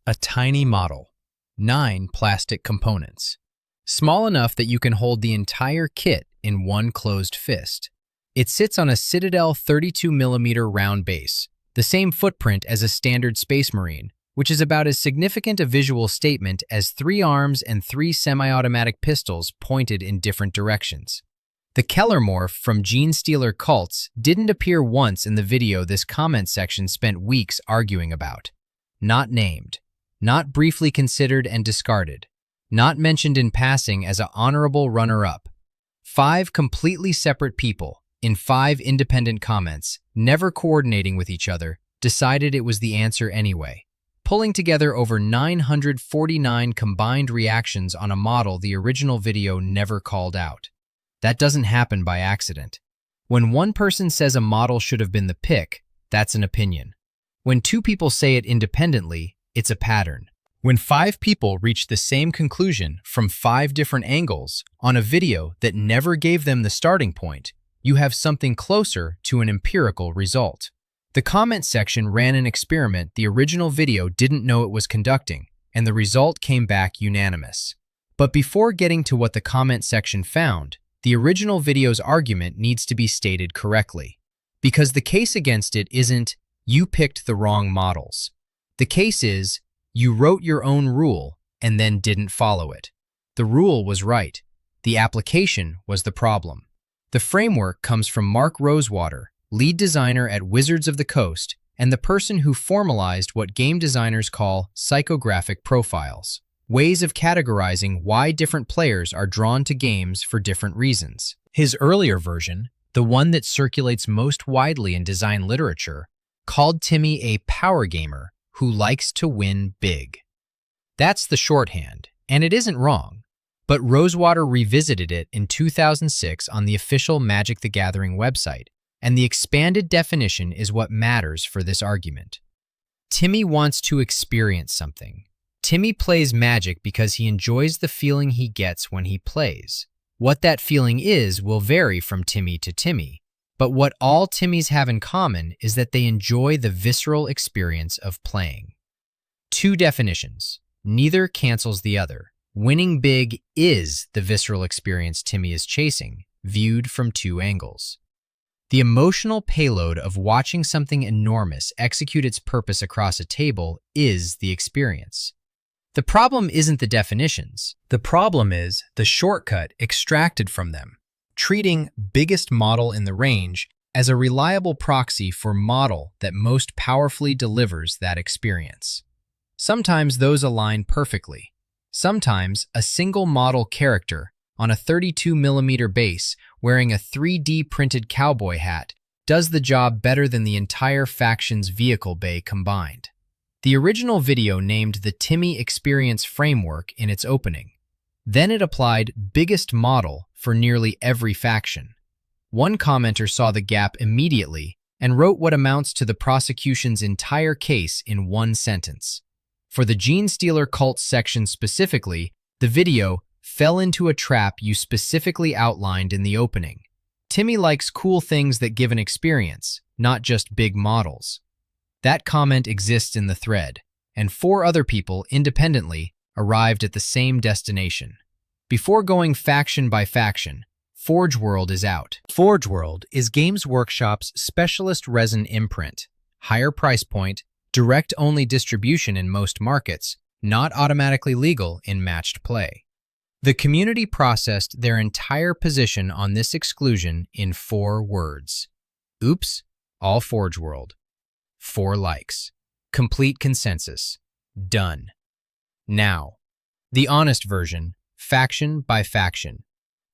A tiny model, 9 plastic components, small enough that you can hold the entire kit in one closed fist. It sits on a Citadel 32mm round base, the same footprint as a standard Space Marine, which is about as significant a visual statement as 3 arms and 3 semi-automatic pistols pointed in different directions. The Kelermorph from Genestealer Cults didn't appear once in the video this comment section spent weeks arguing about. Not named, not briefly considered and discarded, not mentioned in passing as an honorable runner-up. 5 completely separate people, in 5 independent comments, never coordinating with each other, decided it was the answer anyway, pulling together over 949 combined reactions on a model the original video never called out. That doesn't happen by accident. When one person says a model should have been the pick, that's an opinion. When 2 people say it independently, it's a pattern. When 5 people reach the same conclusion from 5 different angles on a video that never gave them the starting point, you have something closer to an empirical result. The comment section ran an experiment the original video didn't know it was conducting, and the result came back unanimous. But before getting to what the comment section found, the original video's argument needs to be stated correctly. Because the case against it isn't, you picked the wrong models. The case is, you wrote your own rule and then didn't follow it. The rule was right. The application was the problem. The framework comes from Mark Rosewater, lead designer at Wizards of the Coast, and the person who formalized what game designers call psychographic profiles, ways of categorizing why different players are drawn to games for different reasons. His earlier version, the one that circulates most widely in design literature, called Timmy a power gamer who likes to win big. That's the shorthand, and it isn't wrong. But Rosewater revisited it in 2006 on the official Magic the Gathering website, and the expanded definition is what matters for this argument. Timmy wants to experience something. Timmy plays Magic because he enjoys the feeling he gets when he plays. What that feeling is will vary from Timmy to Timmy, but what all Timmys have in common is that they enjoy the visceral experience of playing. 2 definitions. Neither cancels the other. Winning big is the visceral experience Timmy is chasing, viewed from 2 angles. The emotional payload of watching something enormous execute its purpose across a table is the experience. The problem isn't the definitions. The problem is the shortcut extracted from them, treating biggest model in the range as a reliable proxy for model that most powerfully delivers that experience. Sometimes those align perfectly. Sometimes a single model character on a 32mm base wearing a 3D printed cowboy hat does the job better than the entire faction's vehicle bay combined. The original video named the Timmy Experience Framework in its opening. Then it applied biggest model for nearly every faction. One commenter saw the gap immediately and wrote what amounts to the prosecution's entire case in 1 sentence. For the Genestealer Cults section specifically, the video fell into a trap you specifically outlined in the opening. Timmy likes cool things that give an experience, not just big models. That comment exists in the thread, and 4 other people independently arrived at the same destination. Before going faction by faction, Forge World is out. Forge World is Games Workshop's specialist resin imprint, higher price point, direct-only distribution in most markets, not automatically legal in matched play. The community processed their entire position on this exclusion in 4 words. Oops, all Forge World. 4 likes. Complete consensus. Done. Now, the honest version, faction by faction.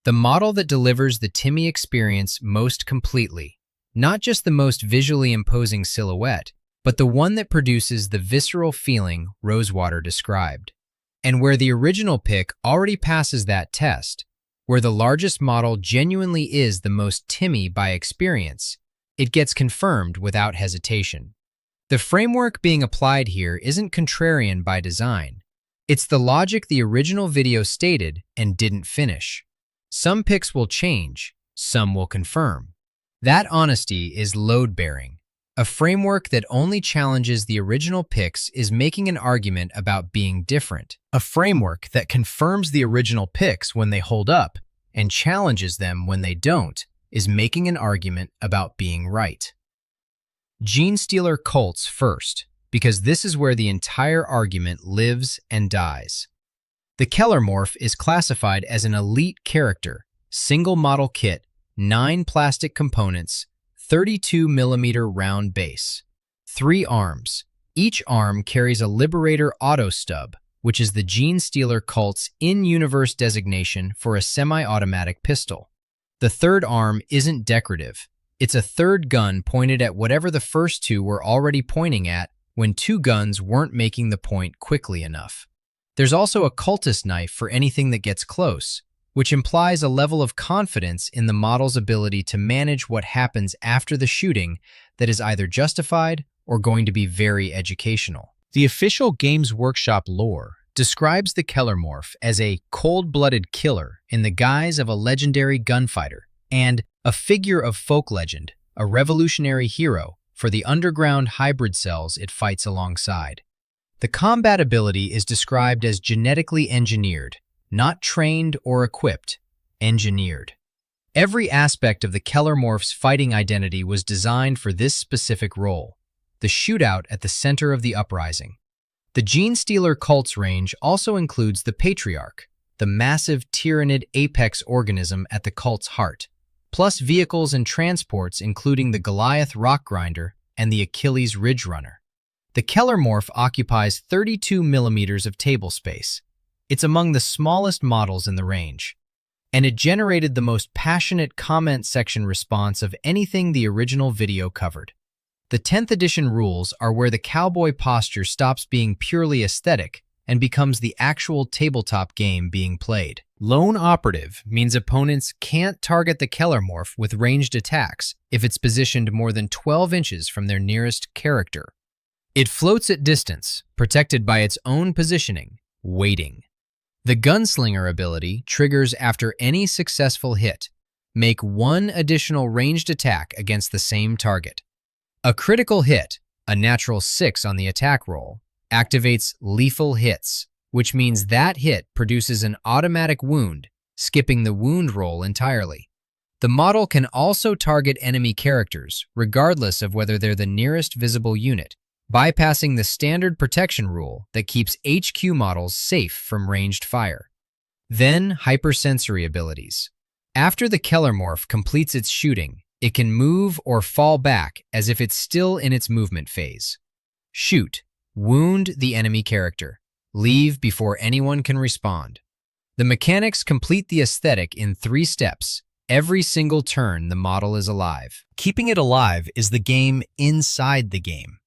The model that delivers the Timmy experience most completely. Not just the most visually imposing silhouette, but the one that produces the visceral feeling Rosewater described. And where the original pick already passes that test, where the largest model genuinely is the most Timmy by experience, it gets confirmed without hesitation. The framework being applied here isn't contrarian by design. It's the logic the original video stated and didn't finish. Some picks will change, some will confirm. That honesty is load-bearing. A framework that only challenges the original picks is making an argument about being different. A framework that confirms the original picks when they hold up and challenges them when they don't is making an argument about being right. Genestealer Cults first, because this is where the entire argument lives and dies. The Kelermorph is classified as an elite character, single model kit, 9 plastic components, 32mm round base, 3 arms. Each arm carries a Liberator auto stub, which is the Genestealer Cult's in-universe designation for a semi-automatic pistol. The third arm isn't decorative. It's a third gun pointed at whatever the first 2 were already pointing at when 2 guns weren't making the point quickly enough. There's also a cultist knife for anything that gets close, which implies a level of confidence in the model's ability to manage what happens after the shooting that is either justified or going to be very educational. The official Games Workshop lore describes the Kelermorph as a cold-blooded killer in the guise of a legendary gunfighter and a figure of folk legend, a revolutionary hero for the underground hybrid cells it fights alongside. The combat ability is described as genetically engineered, not trained or equipped, engineered. Every aspect of the Kelermorph's fighting identity was designed for this specific role, the shootout at the center of the uprising. The Genestealer Cults range also includes the Patriarch, the massive tyrannid apex organism at the cult's heart, plus vehicles and transports including the Goliath Rock Grinder and the Achilles Ridge Runner. The Kelermorph occupies 32mm of table space. It's among the smallest models in the range, and it generated the most passionate comment section response of anything the original video covered. The 10th edition rules are where the cowboy posture stops being purely aesthetic and becomes the actual tabletop game being played. Lone operative means opponents can't target the Kelermorph with ranged attacks if it's positioned more than 12 inches from their nearest character. It floats at distance, protected by its own positioning, waiting. The Gunslinger ability triggers after any successful hit. Make 1 additional ranged attack against the same target. A critical hit, a natural 6 on the attack roll, activates lethal hits, which means that hit produces an automatic wound, skipping the wound roll entirely. The model can also target enemy characters, regardless of whether they're the nearest visible unit, bypassing the standard protection rule that keeps HQ models safe from ranged fire. Then, hypersensory abilities. After the Kelermorph completes its shooting, it can move or fall back as if it's still in its movement phase. Shoot. Wound the enemy character. Leave before anyone can respond. The mechanics complete the aesthetic in 3 steps. Every single turn, the model is alive. Keeping it alive is the game inside the game.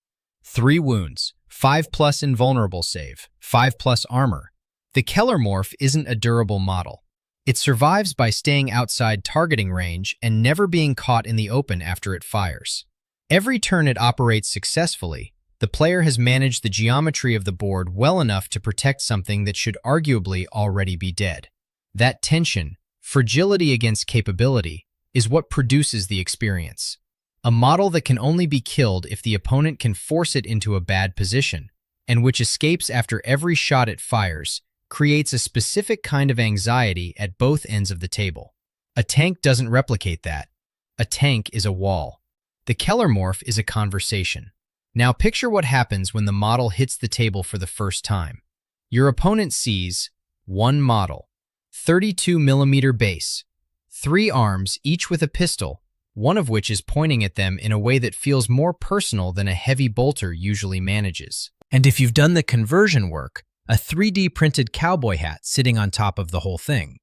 3 wounds, 5+ invulnerable save, 5+ armor. The Kelermorph isn't a durable model. It survives by staying outside targeting range and never being caught in the open after it fires. Every turn it operates successfully, the player has managed the geometry of the board well enough to protect something that should arguably already be dead. That tension, fragility against capability, is what produces the experience. A model that can only be killed if the opponent can force it into a bad position, and which escapes after every shot it fires, creates a specific kind of anxiety at both ends of the table. A tank doesn't replicate that. A tank is a wall. The Kelermorph is a conversation. Now picture what happens when the model hits the table for the first time. Your opponent sees 1 model, 32mm base, 3 arms, each with a pistol, one of which is pointing at them in a way that feels more personal than a heavy bolter usually manages. And if you've done the conversion work, a 3D printed cowboy hat sitting on top of the whole thing.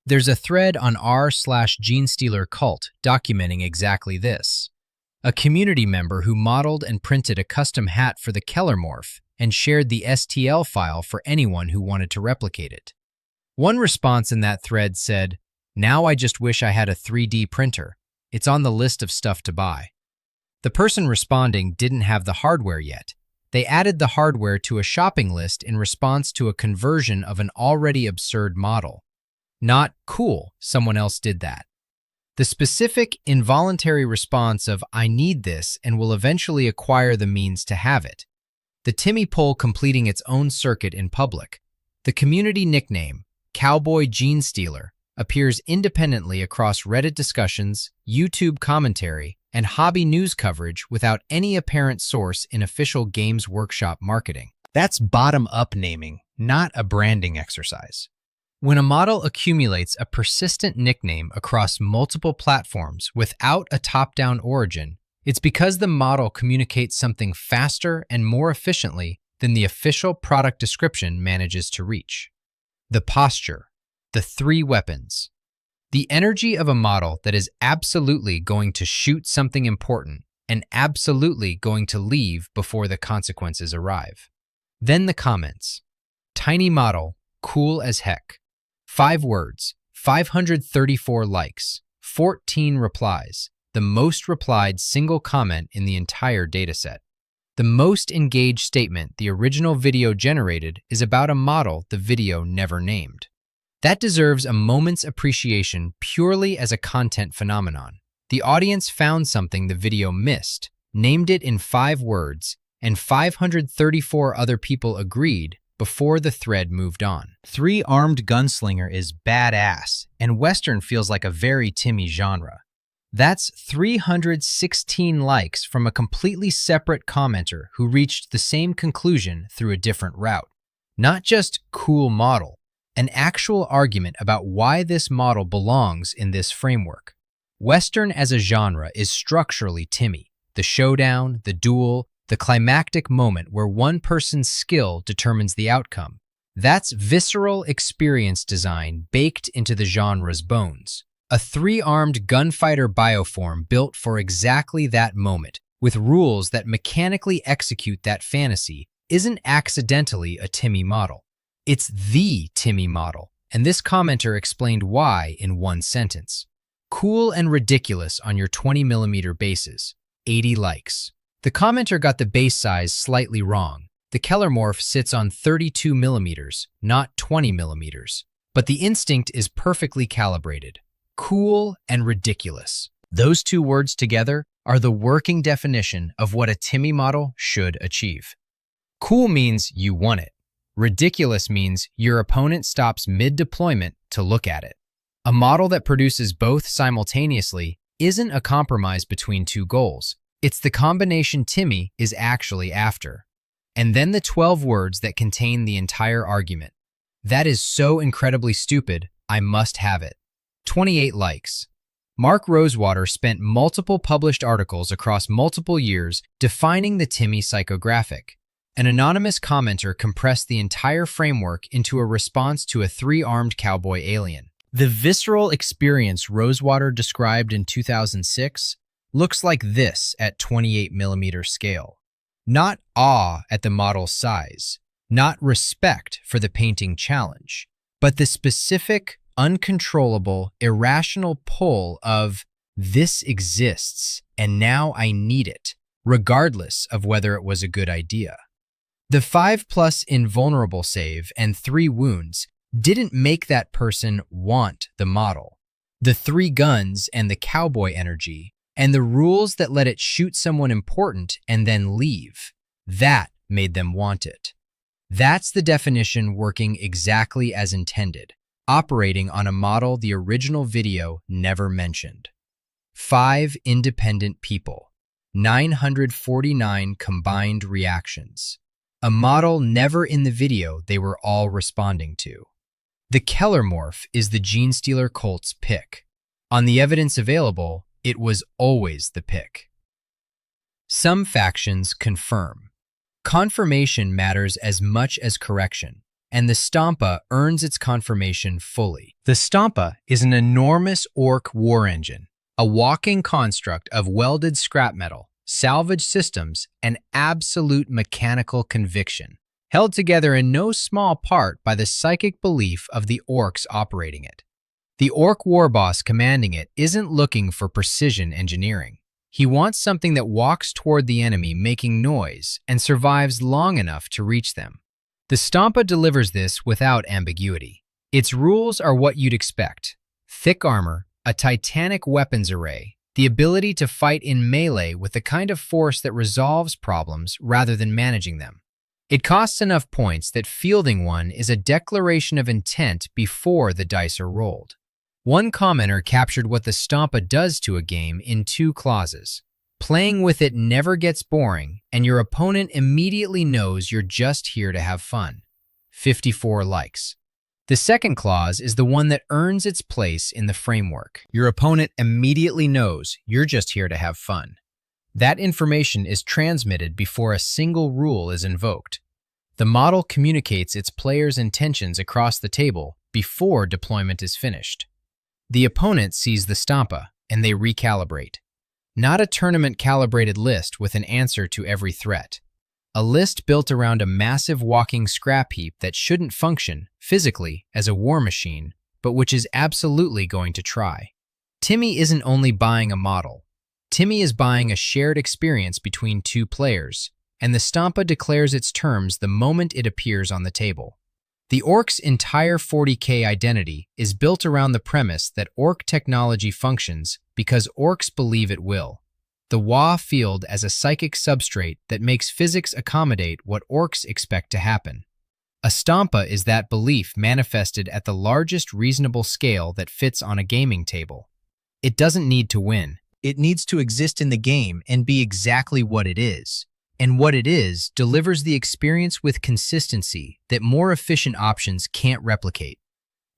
There's a thread on r/Genestealer Cult documenting exactly this. A community member who modeled and printed a custom hat for the Kelermorph and shared the STL file for anyone who wanted to replicate it. One response in that thread said, "Now I just wish I had a 3D printer. It's on the list of stuff to buy." The person responding didn't have the hardware yet. They added the hardware to a shopping list in response to a conversion of an already absurd model. Not cool, someone else did that. The specific, involuntary response of "I need this" and will eventually acquire the means to have it. The Timmy pole completing its own circuit in public. The community nickname, Cowboy Genestealer, appears independently across Reddit discussions, YouTube commentary, and hobby news coverage without any apparent source in official Games Workshop marketing. That's bottom-up naming, not a branding exercise. When a model accumulates a persistent nickname across multiple platforms without a top-down origin, it's because the model communicates something faster and more efficiently than the official product description manages to reach. The posture, the three weapons. The energy of a model that is absolutely going to shoot something important and absolutely going to leave before the consequences arrive. Then the comments. Tiny model, cool as heck. 5 words, 534 likes, 14 replies, the most replied single comment in the entire dataset. The most engaged statement the original video generated is about a model the video never named. That deserves a moment's appreciation purely as a content phenomenon. The audience found something the video missed, named it in 5 words, and 534 other people agreed before the thread moved on. 3-armed Gunslinger is badass, and Western feels like a very Timmy genre. That's 316 likes from a completely separate commenter who reached the same conclusion through a different route. Not just cool model, an actual argument about why this model belongs in this framework. Western as a genre is structurally Timmy. The showdown, the duel, the climactic moment where one person's skill determines the outcome. That's visceral experience design baked into the genre's bones. A 3-armed gunfighter bioform built for exactly that moment, with rules that mechanically execute that fantasy, isn't accidentally a Timmy model. It's the Timmy model, and this commenter explained why in one sentence. Cool and ridiculous on your 20mm bases. 80 likes. The commenter got the base size slightly wrong. The Kelermorph sits on 32mm, not 20mm. But the instinct is perfectly calibrated. Cool and ridiculous. Those two words together are the working definition of what a Timmy model should achieve. Cool means you won it. Ridiculous means your opponent stops mid-deployment to look at it. A model that produces both simultaneously isn't a compromise between two goals. It's the combination Timmy is actually after. And then the 12 words that contain the entire argument. That is so incredibly stupid, I must have it. 28 likes. Mark Rosewater spent multiple published articles across multiple years defining the Timmy psychographic. An anonymous commenter compressed the entire framework into a response to a 3-armed cowboy alien. The visceral experience Rosewater described in 2006 looks like this at 28mm scale. Not awe at the model's size, not respect for the painting challenge, but the specific, uncontrollable, irrational pull of "this exists, and now I need it," regardless of whether it was a good idea. The 5+ invulnerable save and 3 wounds didn't make that person want the model. The 3 guns and the cowboy energy and the rules that let it shoot someone important and then leave, that made them want it. That's the definition working exactly as intended, operating on a model the original video never mentioned. 5 independent people, 949 combined reactions. A model never in the video they were all responding to. The Kelermorph is the Genestealer Cults pick. On the evidence available, it was always the pick. Some factions confirm. Confirmation matters as much as correction, and the Stompa earns its confirmation fully. The Stompa is an enormous orc war engine, a walking construct of welded scrap metal, salvage systems, and absolute mechanical conviction, held together in no small part by the psychic belief of the orcs operating it. The orc warboss commanding it isn't looking for precision engineering. He wants something that walks toward the enemy making noise and survives long enough to reach them. The Stompa delivers this without ambiguity. Its rules are what you'd expect: thick armor, A titanic weapons array, the ability to fight in melee with the kind of force that resolves problems rather than managing them. It costs enough points that fielding one is a declaration of intent before the dice are rolled. One commenter captured what the Stampa does to a game in 2 clauses. Playing with it never gets boring, and your opponent immediately knows you're just here to have fun. 54 likes. The second clause is the one that earns its place in the framework. Your opponent immediately knows you're just here to have fun. That information is transmitted before a single rule is invoked. The model communicates its players' intentions across the table before deployment is finished. The opponent sees the Stampa, and they recalibrate. Not a tournament-calibrated list with an answer to every threat. A list built around a massive walking scrap heap that shouldn't function, physically, as a war machine, but which is absolutely going to try. Timmy isn't only buying a model. Timmy is buying a shared experience between 2 players, and the Stampa declares its terms the moment it appears on the table. The Orc's entire 40K identity is built around the premise that Orc technology functions because Orcs believe it will. The Wa field as a psychic substrate that makes physics accommodate what Orcs expect to happen. A Stampa is that belief manifested at the largest reasonable scale that fits on a gaming table. It doesn't need to win. It needs to exist in the game and be exactly what it is. And what it is delivers the experience with consistency that more efficient options can't replicate.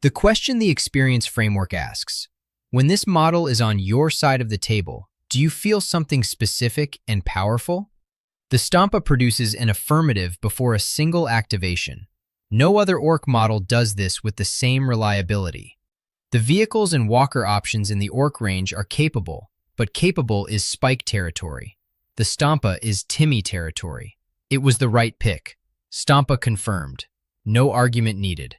The question the experience framework asks, when this model is on your side of the table, do you feel something specific and powerful? The Stampa produces an affirmative before a single activation. No other Orc model does this with the same reliability. The vehicles and walker options in the Orc range are capable, but capable is spike territory. The Stampa is Timmy territory. It was the right pick. Stampa confirmed. No argument needed.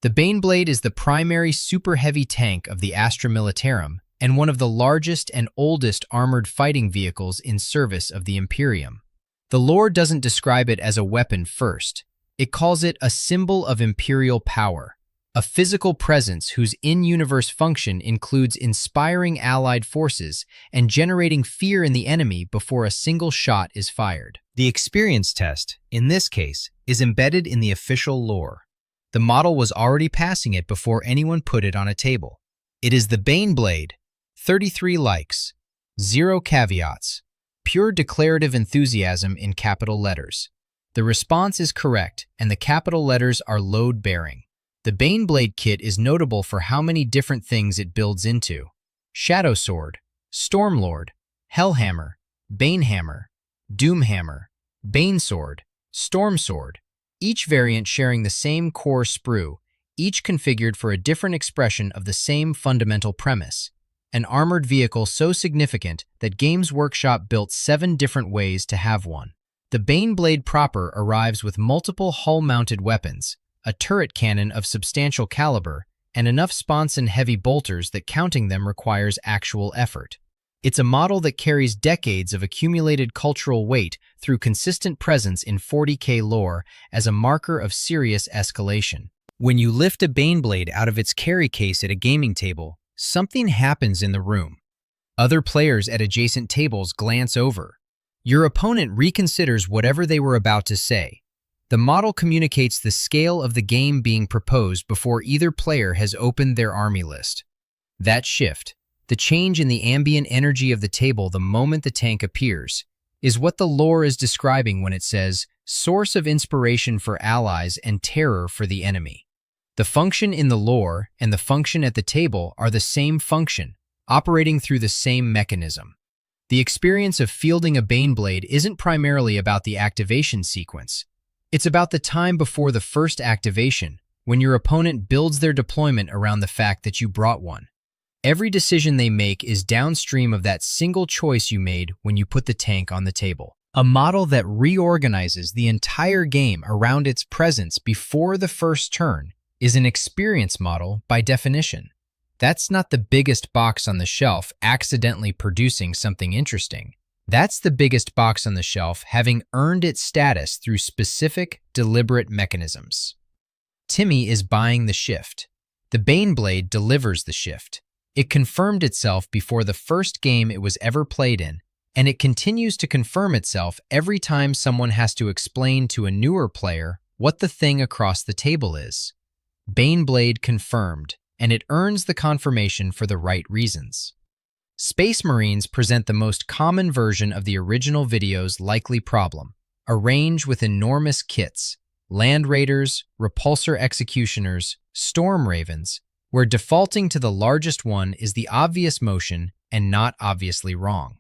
The Baneblade is the primary super heavy tank of the Astra Militarum and one of the largest and oldest armored fighting vehicles in service of the Imperium. The lore doesn't describe it as a weapon first. It calls it a symbol of imperial power, a physical presence whose in-universe function includes inspiring allied forces and generating fear in the enemy before a single shot is fired. The experience test, in this case, is embedded in the official lore. The model was already passing it before anyone put it on a table. It is the Baneblade. 33 likes, 0 caveats, pure declarative enthusiasm in capital letters. The response is correct, and the capital letters are load-bearing. The Baneblade kit is notable for how many different things it builds into. Shadow Sword, Stormlord, Hellhammer, Banehammer, Doomhammer, Banesword, Stormsword, each variant sharing the same core sprue, each configured for a different expression of the same fundamental premise. An armored vehicle so significant that Games Workshop built 7 different ways to have one. The Baneblade proper arrives with multiple hull-mounted weapons, a turret cannon of substantial caliber, and enough sponson heavy bolters that counting them requires actual effort. It's a model that carries decades of accumulated cultural weight through consistent presence in 40K lore as a marker of serious escalation. When you lift a Baneblade out of its carry case at a gaming table, something happens in the room. Other players at adjacent tables glance over. Your opponent reconsiders whatever they were about to say. The model communicates the scale of the game being proposed before either player has opened their army list. That shift, the change in the ambient energy of the table the moment the tank appears, is what the lore is describing when it says, source of inspiration for allies and terror for the enemy. The function in the lore and the function at the table are the same function, operating through the same mechanism. The experience of fielding a Baneblade isn't primarily about the activation sequence. It's about the time before the first activation, when your opponent builds their deployment around the fact that you brought one. Every decision they make is downstream of that single choice you made when you put the tank on the table. A model that reorganizes the entire game around its presence before the first turn is an experience model by definition. That's not the biggest box on the shelf accidentally producing something interesting. That's the biggest box on the shelf having earned its status through specific, deliberate mechanisms. Timmy is buying the shift. The Baneblade delivers the shift. It confirmed itself before the first game it was ever played in, and it continues to confirm itself every time someone has to explain to a newer player what the thing across the table is. Baneblade confirmed, and it earns the confirmation for the right reasons. Space Marines present the most common version of the original video's likely problem, a range with enormous kits, Land Raiders, Repulsor Executioners, Storm Ravens, where defaulting to the largest one is the obvious motion and not obviously wrong.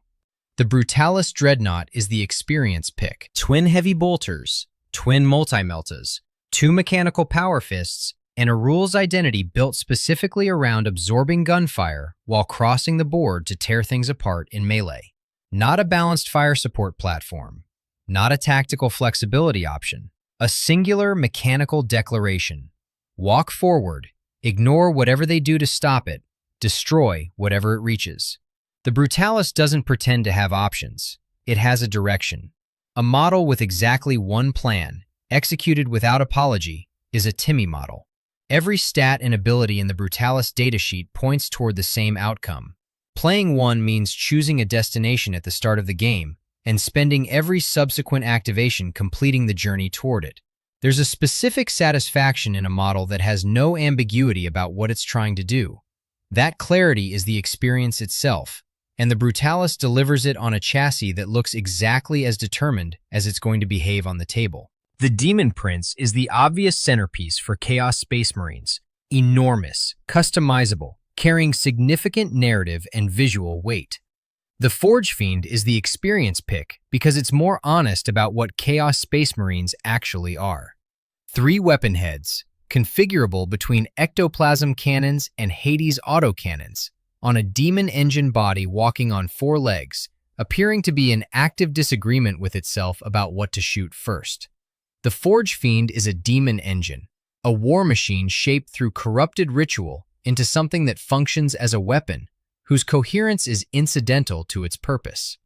The Brutalis Dreadnought is the experience pick. Twin Heavy Bolters, Twin Multi-Meltas, 2 Mechanical Power Fists, and a rules identity built specifically around absorbing gunfire while crossing the board to tear things apart in melee. Not a balanced fire support platform. Not a tactical flexibility option. A singular mechanical declaration. Walk forward, ignore whatever they do to stop it, destroy whatever it reaches. The Brutalis doesn't pretend to have options. It has a direction. A model with exactly one plan, executed without apology, is a Timmy model. Every stat and ability in the Brutalis datasheet points toward the same outcome. Playing one means choosing a destination at the start of the game and spending every subsequent activation completing the journey toward it. There's a specific satisfaction in a model that has no ambiguity about what it's trying to do. That clarity is the experience itself, and the Brutalis delivers it on a chassis that looks exactly as determined as it's going to behave on the table. The Demon Prince is the obvious centerpiece for Chaos Space Marines. Enormous, customizable, carrying significant narrative and visual weight. The Forge Fiend is the experience pick because it's more honest about what Chaos Space Marines actually are. 3 weapon heads, configurable between ectoplasm cannons and Hades autocannons, on a demon engine body walking on 4 legs, appearing to be in active disagreement with itself about what to shoot first. The Forge Fiend is a demon engine, a war machine shaped through corrupted ritual into something that functions as a weapon, whose coherence is incidental to its purpose.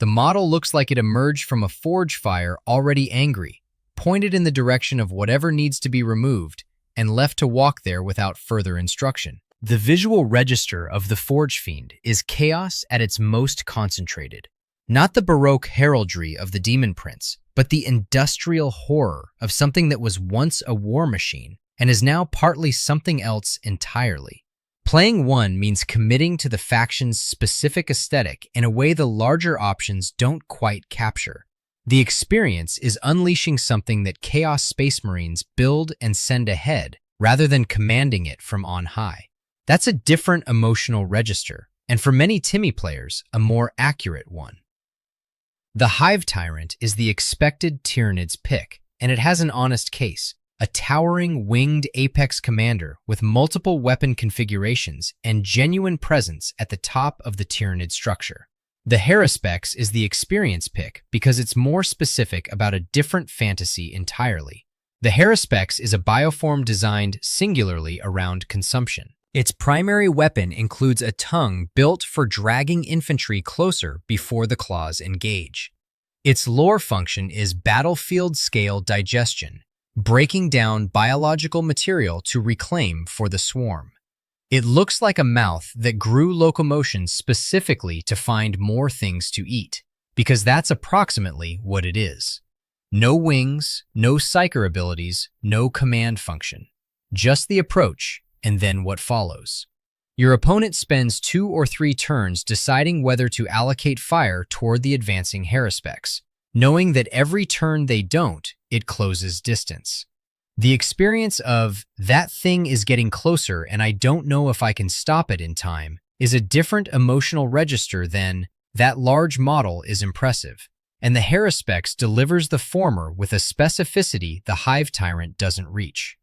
The model looks like it emerged from a forge fire already angry, pointed in the direction of whatever needs to be removed, and left to walk there without further instruction. The visual register of the Forge Fiend is chaos at its most concentrated. Not the Baroque heraldry of the Demon Prince, but the industrial horror of something that was once a war machine and is now partly something else entirely. Playing one means committing to the faction's specific aesthetic in a way the larger options don't quite capture. The experience is unleashing something that Chaos Space Marines build and send ahead rather than commanding it from on high. That's a different emotional register, and for many Timmy players, a more accurate one. The Hive Tyrant is the expected Tyrannid's pick, and it has an honest case. A towering winged apex commander with multiple weapon configurations and genuine presence at the top of the Tyrannid structure. The Haruspex is the experience pick because it's more specific about a different fantasy entirely. The Haruspex is a bioform designed singularly around consumption. Its primary weapon includes a tongue built for dragging infantry closer before the claws engage. Its lore function is battlefield-scale digestion, breaking down biological material to reclaim for the swarm. It looks like a mouth that grew locomotion specifically to find more things to eat, because that's approximately what it is. No wings, no psyker abilities, no command function. Just the approach, and then what follows. Your opponent spends 2 or 3 turns deciding whether to allocate fire toward the advancing Haruspex, knowing that every turn they don't, it closes distance. The experience of, that thing is getting closer and I don't know if I can stop it in time, is a different emotional register than, that large model is impressive, and the Haruspex delivers the former with a specificity the Hive Tyrant doesn't reach.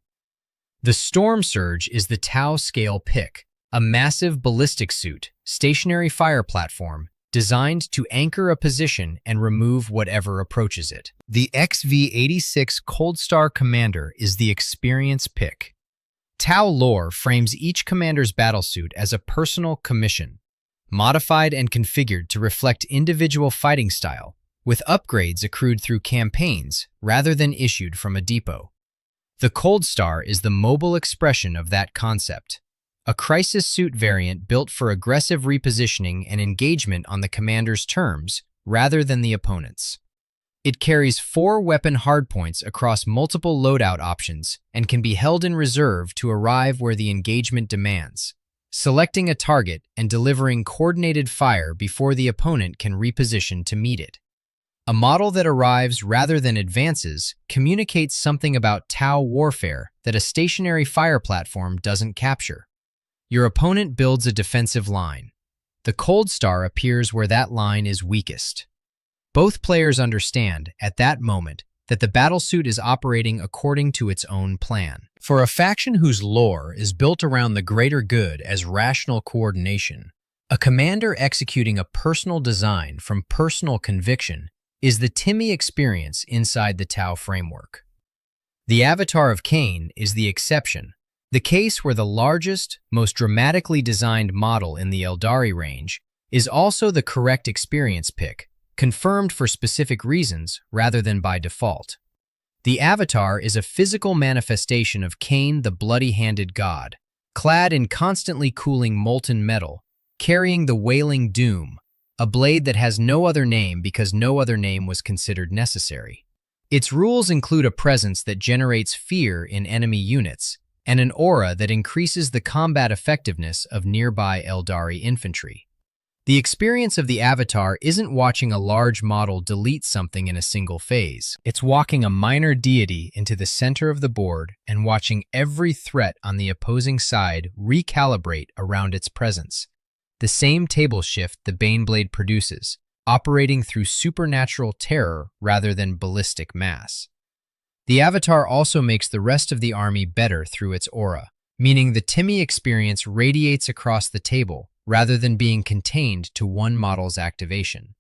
The Storm Surge is the Tau scale pick, a massive ballistic suit, stationary fire platform, designed to anchor a position and remove whatever approaches it. The XV-86 Cold Star Commander is the experience pick. Tau lore frames each commander's battlesuit as a personal commission, modified and configured to reflect individual fighting style, with upgrades accrued through campaigns rather than issued from a depot. The Cold Star is the mobile expression of that concept. a crisis suit variant built for aggressive repositioning and engagement on the commander's terms rather than the opponent's. It carries 4 weapon hardpoints across multiple loadout options and can be held in reserve to arrive where the engagement demands, selecting a target and delivering coordinated fire before the opponent can reposition to meet it. A model that arrives rather than advances communicates something about Tau warfare that a stationary fire platform doesn't capture. Your opponent builds a defensive line. The Cold Star appears where that line is weakest. Both players understand, at that moment, that the battlesuit is operating according to its own plan. For a faction whose lore is built around the greater good as rational coordination, a commander executing a personal design from personal conviction is the Timmy experience inside the Tau framework. The Avatar of Cain is the exception, the case where the largest, most dramatically designed model in the Eldari range is also the correct experience pick, confirmed for specific reasons rather than by default. The Avatar is a physical manifestation of Cain, the bloody-handed god, clad in constantly cooling molten metal, carrying the Wailing Doom, a blade that has no other name because no other name was considered necessary. Its rules include a presence that generates fear in enemy units and an aura that increases the combat effectiveness of nearby Eldari infantry. The experience of the Avatar isn't watching a large model delete something in a single phase. It's walking a minor deity into the center of the board and watching every threat on the opposing side recalibrate around its presence. The same table shift the Baneblade produces, operating through supernatural terror rather than ballistic mass. The Avatar also makes the rest of the army better through its aura, meaning the Timmy experience radiates across the table, rather than being contained to one model's activation.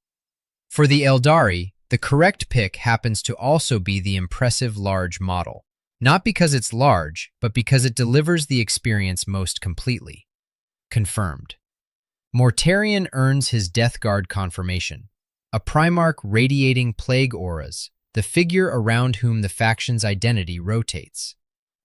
For the Eldari, the correct pick happens to also be the impressive large model, not because it's large, but because it delivers the experience most completely. Confirmed. Mortarion earns his Death Guard confirmation, a Primarch radiating plague auras, the figure around whom the faction's identity rotates.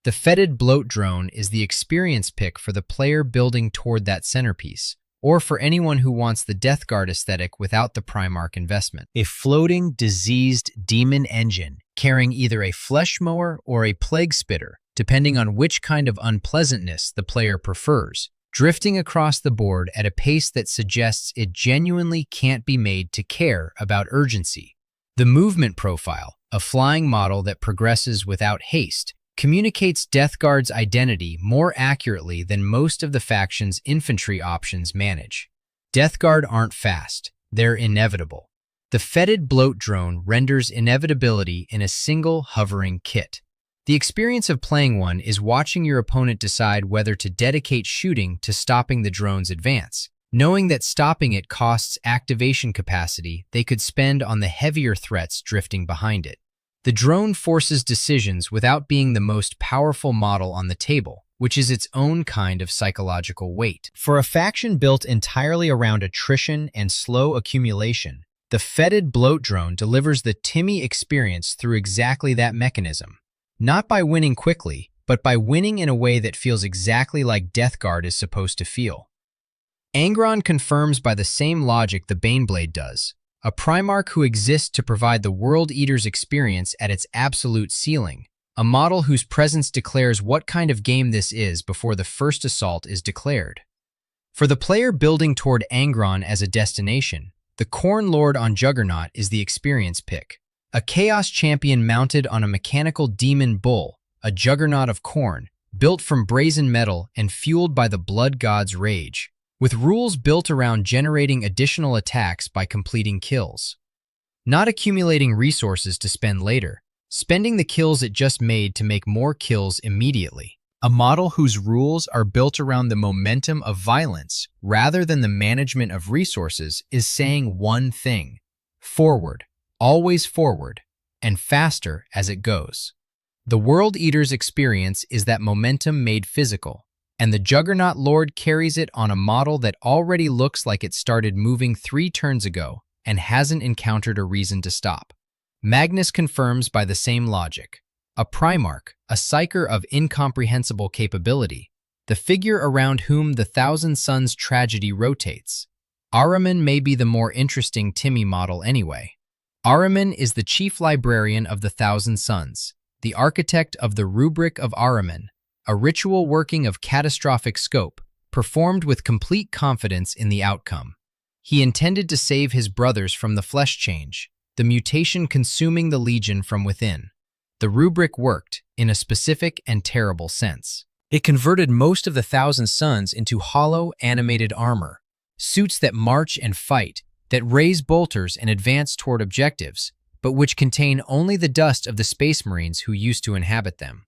The Fetid Bloat Drone is the experience pick for the player building toward that centerpiece, or for anyone who wants the Death Guard aesthetic without the Primarch investment. A floating, diseased demon engine, carrying either a flesh mower or a plague spitter, depending on which kind of unpleasantness the player prefers, drifting across the board at a pace that suggests it genuinely can't be made to care about urgency. The movement profile, a flying model that progresses without haste, communicates Death Guard's identity more accurately than most of the faction's infantry options manage. Death Guard aren't fast, they're inevitable. The Fetid Bloat Drone renders inevitability in a single hovering kit. The experience of playing one is watching your opponent decide whether to dedicate shooting to stopping the drone's advance, knowing that stopping it costs activation capacity they could spend on the heavier threats drifting behind it. The drone forces decisions without being the most powerful model on the table, which is its own kind of psychological weight. For a faction built entirely around attrition and slow accumulation, the Fetid Bloat Drone delivers the Timmy experience through exactly that mechanism. Not by winning quickly, but by winning in a way that feels exactly like Death Guard is supposed to feel. Angron confirms by the same logic the Baneblade does, a Primarch who exists to provide the World Eater's experience at its absolute ceiling, a model whose presence declares what kind of game this is before the first assault is declared. For the player building toward Angron as a destination, the Khorne Lord on Juggernaut is the experience pick, a Chaos Champion mounted on a mechanical demon bull, a Juggernaut of Khorne, built from brazen metal and fueled by the Blood God's rage, with rules built around generating additional attacks by completing kills. Not accumulating resources to spend later, spending the kills it just made to make more kills immediately. A model whose rules are built around the momentum of violence rather than the management of resources is saying one thing: forward, always forward, and faster as it goes. The World Eater's experience is that momentum made physical, and the Juggernaut Lord carries it on a model that already looks like it started moving 3 turns ago and hasn't encountered a reason to stop. Magnus confirms by the same logic. A Primarch, a Psyker of incomprehensible capability, the figure around whom the Thousand Suns tragedy rotates. Ahriman may be the more interesting Timmy model anyway. Ahriman is the chief librarian of the Thousand Suns, the architect of the Rubric of Ahriman, a ritual working of catastrophic scope, performed with complete confidence in the outcome. He intended to save his brothers from the flesh change, the mutation consuming the Legion from within. The rubric worked, in a specific and terrible sense. It converted most of the Thousand Suns into hollow, animated armor, suits that march and fight, that raise bolters and advance toward objectives, but which contain only the dust of the Space Marines who used to inhabit them.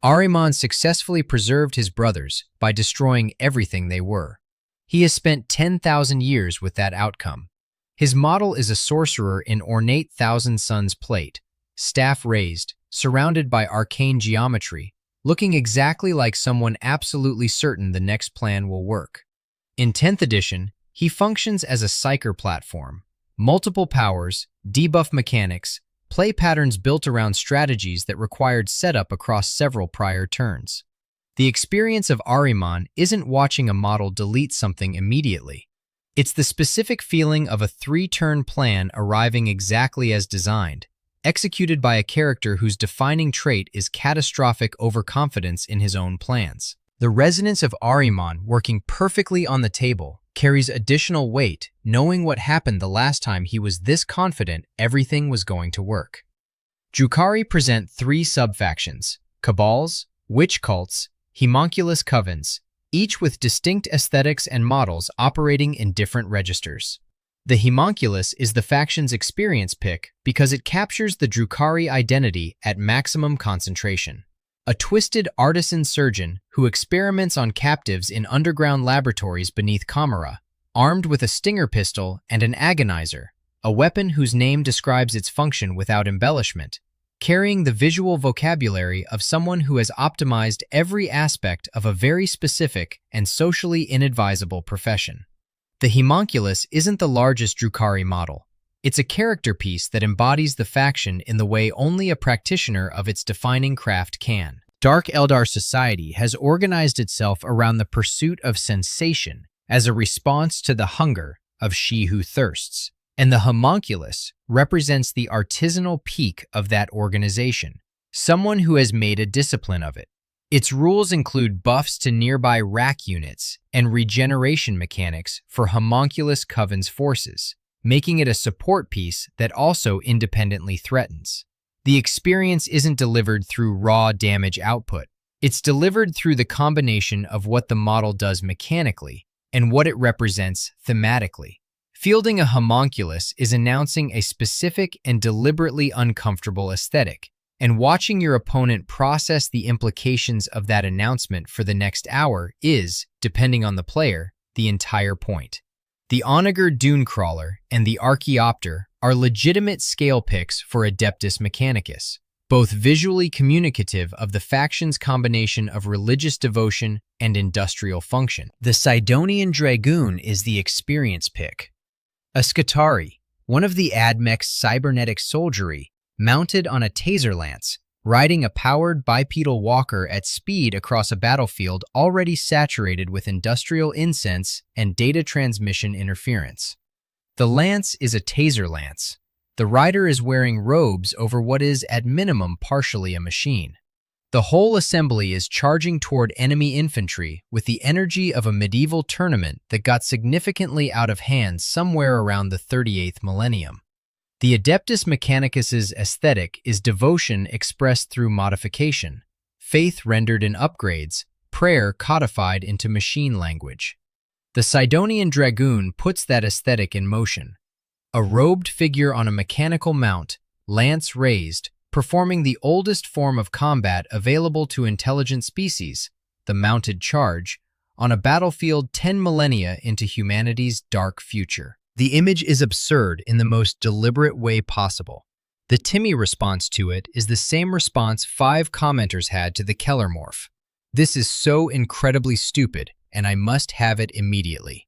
Ahriman successfully preserved his brothers by destroying everything they were. He has spent 10,000 years with that outcome. His model is a sorcerer in ornate Thousand Suns plate, staff raised, surrounded by arcane geometry, looking exactly like someone absolutely certain the next plan will work. In 10th edition, he functions as a psyker platform. Multiple powers, debuff mechanics, play patterns built around strategies that required setup across several prior turns. The experience of Ahriman isn't watching a model delete something immediately. It's the specific feeling of a 3-turn plan arriving exactly as designed, executed by a character whose defining trait is catastrophic overconfidence in his own plans. The resonance of Ahriman working perfectly on the table carries additional weight, knowing what happened the last time he was this confident everything was going to work. Drukhari present 3 subfactions: Cabals, Witch Cults, Homunculus Covens, each with distinct aesthetics and models operating in different registers. The Homunculus is the faction's experience pick because it captures the Drukhari identity at maximum concentration. A twisted artisan surgeon who experiments on captives in underground laboratories beneath Camera, armed with a stinger pistol and an agonizer, a weapon whose name describes its function without embellishment, carrying the visual vocabulary of someone who has optimized every aspect of a very specific and socially inadvisable profession. The Homunculus isn't the largest Drukhari model. It's a character piece that embodies the faction in the way only a practitioner of its defining craft can. Dark Eldar society has organized itself around the pursuit of sensation as a response to the hunger of she who thirsts, and the Homunculus represents the artisanal peak of that organization, someone who has made a discipline of it. Its rules include buffs to nearby rack units and regeneration mechanics for Homunculus Coven's forces, making it a support piece that also independently threatens. The experience isn't delivered through raw damage output. It's delivered through the combination of what the model does mechanically and what it represents thematically. Fielding a homunculus is announcing a specific and deliberately uncomfortable aesthetic, and watching your opponent process the implications of that announcement for the next hour is, depending on the player, the entire point. The Onager Dunecrawler and the Archaeopter are legitimate scale picks for Adeptus Mechanicus, both visually communicative of the faction's combination of religious devotion and industrial function. The Sidonian Dragoon is the experience pick. A Skitarii, one of the Admech's cybernetic soldiery, mounted on a taser lance, riding a powered bipedal walker at speed across a battlefield already saturated with industrial incense and data transmission interference. The lance is a taser lance. The rider is wearing robes over what is, at minimum, partially a machine. The whole assembly is charging toward enemy infantry with the energy of a medieval tournament that got significantly out of hand somewhere around the 38th millennium. The Adeptus Mechanicus's aesthetic is devotion expressed through modification, faith rendered in upgrades, prayer codified into machine language. The Sidonian Dragoon puts that aesthetic in motion. A robed figure on a mechanical mount, lance raised, performing the oldest form of combat available to intelligent species, the mounted charge, on a battlefield 10 millennia into humanity's dark future. The image is absurd in the most deliberate way possible. The Timmy response to it is the same response 5 commenters had to the Kelermorph. This is so incredibly stupid, and I must have it immediately.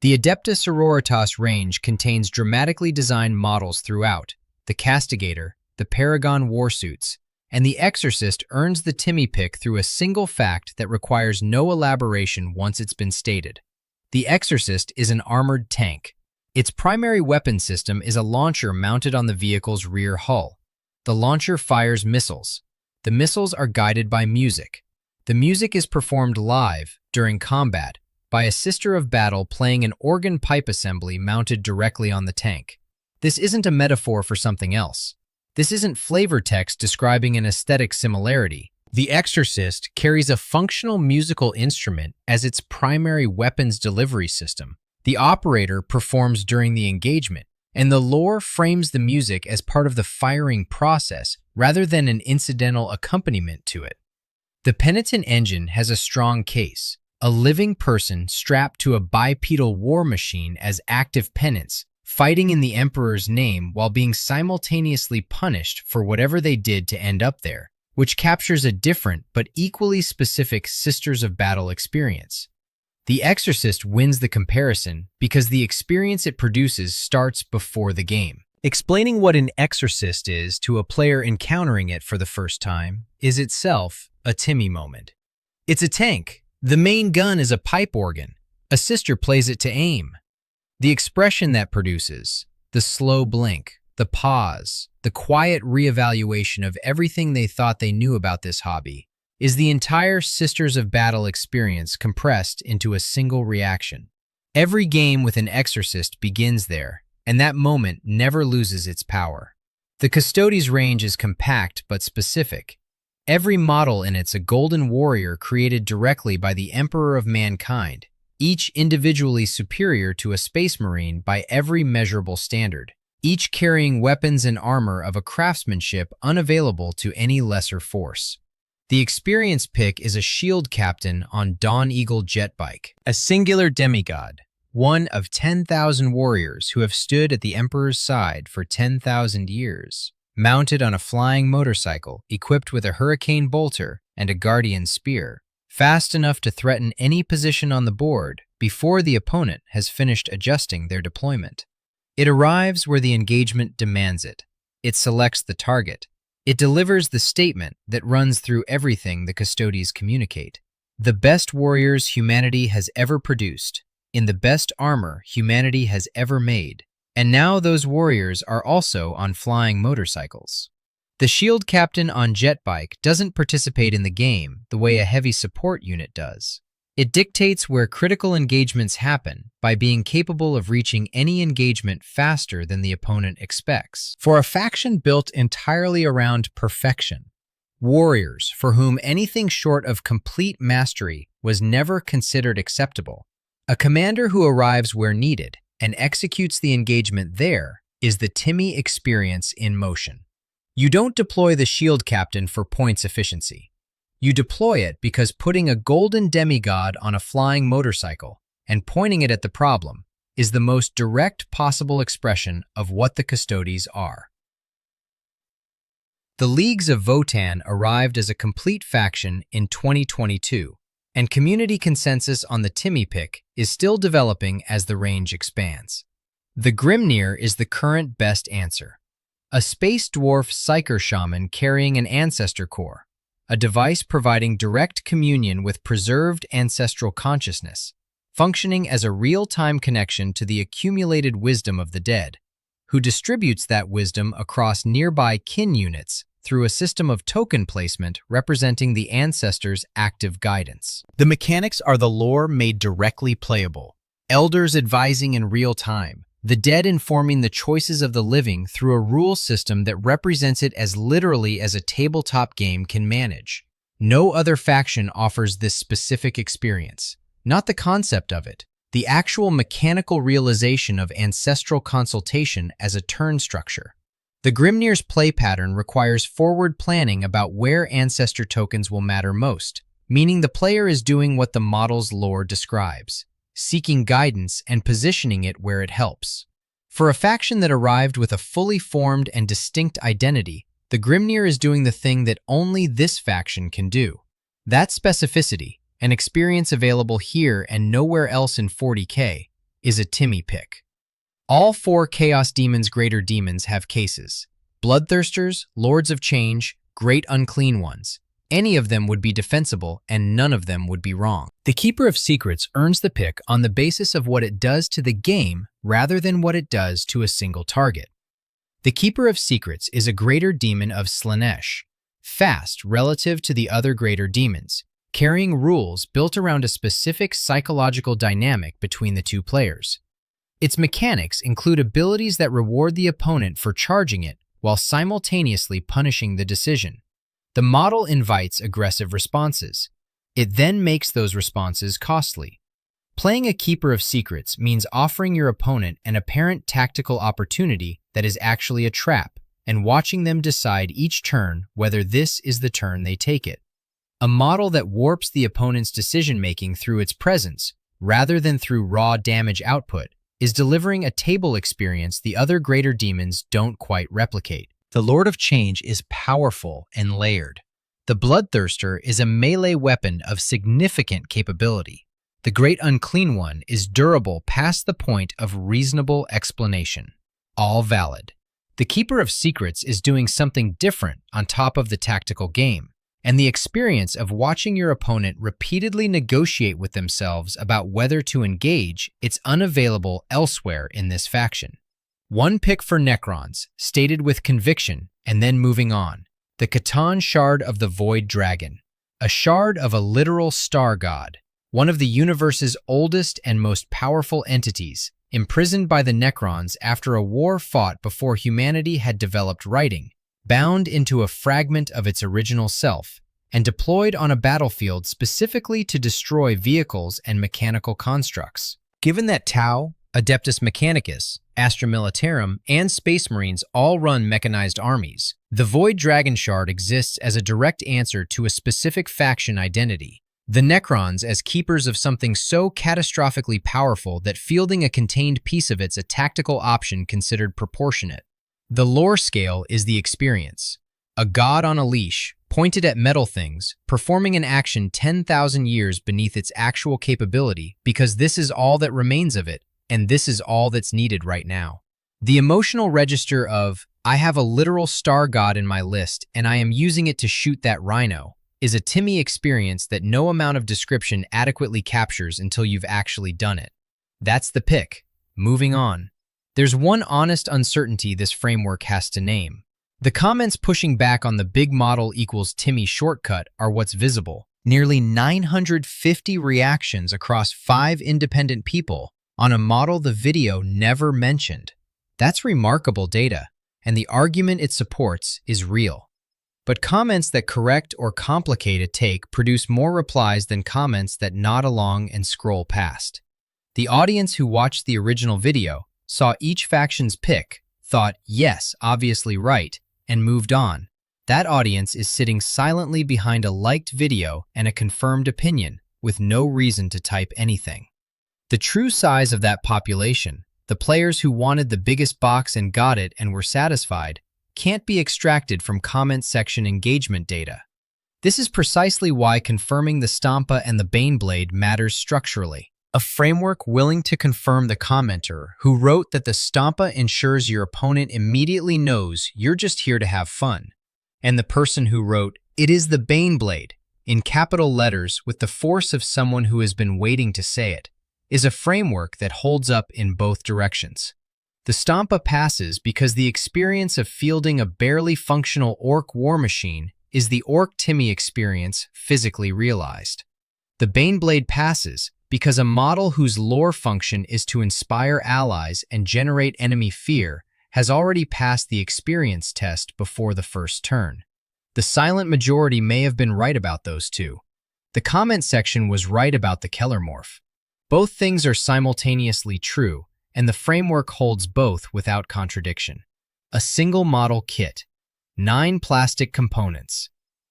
The Adeptus Sororitas range contains dramatically designed models throughout: the Castigator, the Paragon warsuits, and the Exorcist earns the Timmy pick through a single fact that requires no elaboration once it's been stated. The Exorcist is an armored tank. Its primary weapon system is a launcher mounted on the vehicle's rear hull. The launcher fires missiles. The missiles are guided by music. The music is performed live, during combat, by a sister of battle playing an organ pipe assembly mounted directly on the tank. This isn't a metaphor for something else. This isn't flavor text describing an aesthetic similarity. The Exorcist carries a functional musical instrument as its primary weapons delivery system. The operator performs during the engagement, and the lore frames the music as part of the firing process rather than an incidental accompaniment to it. The Penitent engine has a strong case, a living person strapped to a bipedal war machine as active penance, fighting in the Emperor's name while being simultaneously punished for whatever they did to end up there, which captures a different but equally specific Sisters of Battle experience. The Exorcist wins the comparison because the experience it produces starts before the game. Explaining what an Exorcist is to a player encountering it for the first time is itself a Timmy moment. It's a tank. The main gun is a pipe organ. A sister plays it to aim. The expression that produces, the slow blink, the pause, the quiet reevaluation of everything they thought they knew about this hobby, is the entire Sisters of Battle experience compressed into a single reaction. Every game with an Exorcist begins there, and that moment never loses its power. The Custodes range is compact but specific. Every model in it's a golden warrior created directly by the Emperor of Mankind, each individually superior to a Space Marine by every measurable standard, each carrying weapons and armor of a craftsmanship unavailable to any lesser force. The experience pick is a shield captain on Dawn Eagle jet bike, a singular demigod, one of 10,000 warriors who have stood at the Emperor's side for 10,000 years. Mounted on a flying motorcycle, equipped with a hurricane bolter and a guardian spear, fast enough to threaten any position on the board before the opponent has finished adjusting their deployment. It arrives where the engagement demands it. It selects the target. It delivers the statement that runs through everything the Custodes communicate. The best warriors humanity has ever produced, in the best armor humanity has ever made. And now those warriors are also on flying motorcycles. The shield captain on jet bike doesn't participate in the game the way a heavy support unit does. It dictates where critical engagements happen by being capable of reaching any engagement faster than the opponent expects. For a faction built entirely around perfection, warriors for whom anything short of complete mastery was never considered acceptable, a commander who arrives where needed and executes the engagement there is the Timmy experience in motion. You don't deploy the shield captain for points efficiency. You deploy it because putting a golden demigod on a flying motorcycle and pointing it at the problem is the most direct possible expression of what the Custodes are. The Leagues of Votann arrived as a complete faction in 2022, and community consensus on the Timmy pick is still developing as the range expands. The Grimnir is the current best answer. A space dwarf psyker shaman carrying an ancestor core, a device providing direct communion with preserved ancestral consciousness, functioning as a real-time connection to the accumulated wisdom of the dead, who distributes that wisdom across nearby kin units through a system of token placement representing the ancestors' active guidance. The mechanics are the lore made directly playable. Elders advising in real time, the dead informing the choices of the living through a rule system that represents it as literally as a tabletop game can manage. No other faction offers this specific experience. Not the concept of it, the actual mechanical realization of ancestral consultation as a turn structure. The Grimnir's play pattern requires forward planning about where ancestor tokens will matter most, meaning the player is doing what the model's lore describes, seeking guidance and positioning it where it helps. For a faction that arrived with a fully formed and distinct identity, the Grimnir is doing the thing that only this faction can do. That specificity, an experience available here and nowhere else in 40K, is a Timmy pick. All 4 Chaos Demons Greater Demons have cases. Bloodthirsters, Lords of Change, great unclean ones. Any of them would be defensible and none of them would be wrong. The Keeper of Secrets earns the pick on the basis of what it does to the game rather than what it does to a single target. The Keeper of Secrets is a greater demon of Slaanesh, fast relative to the other greater demons, carrying rules built around a specific psychological dynamic between the two players. Its mechanics include abilities that reward the opponent for charging it while simultaneously punishing the decision. The model invites aggressive responses. It then makes those responses costly. Playing a Keeper of Secrets means offering your opponent an apparent tactical opportunity that is actually a trap, and watching them decide each turn whether this is the turn they take it. A model that warps the opponent's decision-making through its presence, rather than through raw damage output, is delivering a table experience the other greater demons don't quite replicate. The Lord of Change is powerful and layered. The Bloodthirster is a melee weapon of significant capability. The Great Unclean One is durable past the point of reasonable explanation. All valid. The Keeper of Secrets is doing something different on top of the tactical game, and the experience of watching your opponent repeatedly negotiate with themselves about whether to engage is unavailable elsewhere in this faction. One pick for Necrons, stated with conviction, and then moving on. The Catan Shard of the Void Dragon, a shard of a literal star god, one of the universe's oldest and most powerful entities, imprisoned by the Necrons after a war fought before humanity had developed writing, bound into a fragment of its original self, and deployed on a battlefield specifically to destroy vehicles and mechanical constructs. Given that Tau, Adeptus Mechanicus, Astra Militarum, and Space Marines all run mechanized armies, the Void Dragon Shard exists as a direct answer to a specific faction identity. The Necrons as keepers of something so catastrophically powerful that fielding a contained piece of it's a tactical option considered proportionate. The lore scale is the experience. A god on a leash, pointed at metal things, performing an action 10,000 years beneath its actual capability because this is all that remains of it, and this is all that's needed right now. The emotional register of, I have a literal star god in my list and I am using it to shoot that rhino, is a Timmy experience that no amount of description adequately captures until you've actually done it. That's the pick. Moving on. There's one honest uncertainty this framework has to name. The comments pushing back on the big model equals Timmy shortcut are what's visible. Nearly 950 reactions across 5 independent people on a model the video never mentioned. That's remarkable data, and the argument it supports is real. But comments that correct or complicate a take produce more replies than comments that nod along and scroll past. The audience who watched the original video saw each faction's pick, thought, yes, obviously right, and moved on. That audience is sitting silently behind a liked video and a confirmed opinion with no reason to type anything. The true size of that population, the players who wanted the biggest box and got it and were satisfied, can't be extracted from comment section engagement data. This is precisely why confirming the Stampa and the Baneblade matters structurally. A framework willing to confirm the commenter who wrote that the Stampa ensures your opponent immediately knows you're just here to have fun, and the person who wrote, it is the Baneblade, in capital letters with the force of someone who has been waiting to say it, is a framework that holds up in both directions. The Stampa passes because the experience of fielding a barely functional orc war machine is the orc Timmy experience physically realized. The Baneblade passes because a model whose lore function is to inspire allies and generate enemy fear has already passed the experience test before the first turn. The silent majority may have been right about those two. The comment section was right about the Kelermorph. Both things are simultaneously true, and the framework holds both without contradiction. A single model kit, 9 plastic components,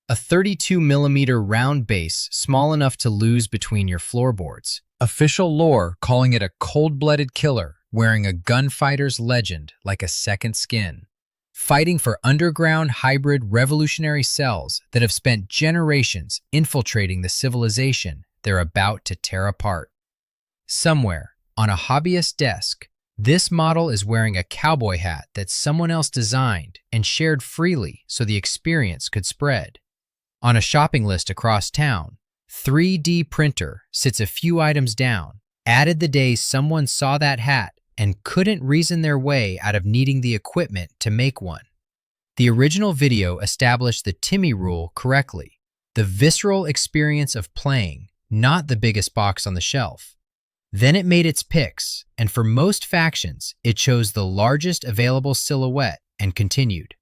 a 32mm round base small enough to lose between your floorboards. Official lore calling it a cold-blooded killer wearing a gunfighter's legend like a second skin, fighting for underground hybrid revolutionary cells that have spent generations infiltrating the civilization they're about to tear apart. Somewhere, on a hobbyist desk, This model is wearing a cowboy hat that someone else designed and shared freely so the experience could spread. On a shopping list across town, 3D printer sits a few items down, added the day someone saw that hat and couldn't reason their way out of needing the equipment to make one. The original video established the Timmy rule correctly, the visceral experience of playing, not the biggest box on the shelf. Then it made its picks, and for most factions, it chose the largest available silhouette and continued.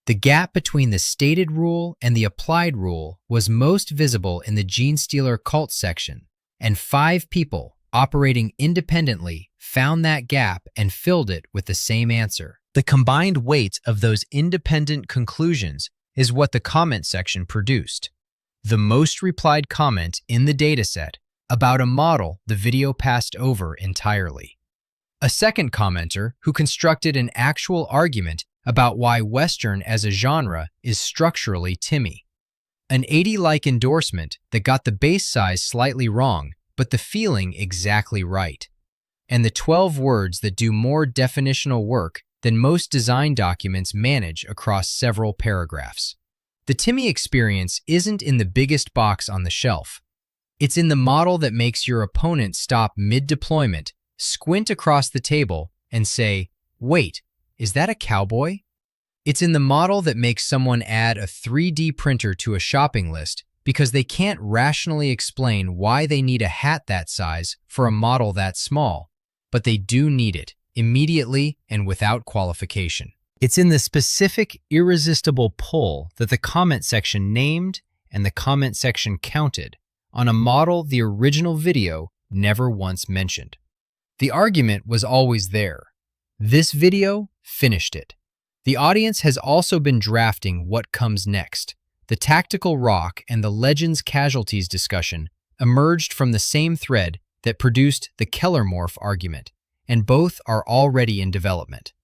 The gap between the stated rule and the applied rule was most visible in the Genestealer Cults section, and 5 people, operating independently, found that gap and filled it with the same answer. The combined weight of those independent conclusions is what the comment section produced. The most replied comment in the dataset about a model the video passed over entirely. A second commenter who constructed an actual argument about why Western as a genre is structurally Timmy. An 80-like endorsement that got the base size slightly wrong, but the feeling exactly right. And the 12 words that do more definitional work than most design documents manage across several paragraphs. The Timmy experience isn't in the biggest box on the shelf. It's in the model that makes your opponent stop mid-deployment, squint across the table, and say, "Wait, is that a cowboy?" It's in the model that makes someone add a 3D printer to a shopping list because they can't rationally explain why they need a hat that size for a model that small, but they do need it, immediately and without qualification. It's in the specific, irresistible pull that the comment section named and the comment section counted on a model the original video never once mentioned. The argument was always there. This video finished it. The audience has also been drafting what comes next. The tactical rock and the legends casualties discussion emerged from the same thread that produced the Kelermorph argument, and both are already in development.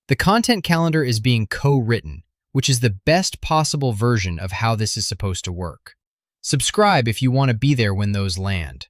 The content calendar is being co-written, which is the best possible version of how this is supposed to work. Subscribe if you want to be there when those land.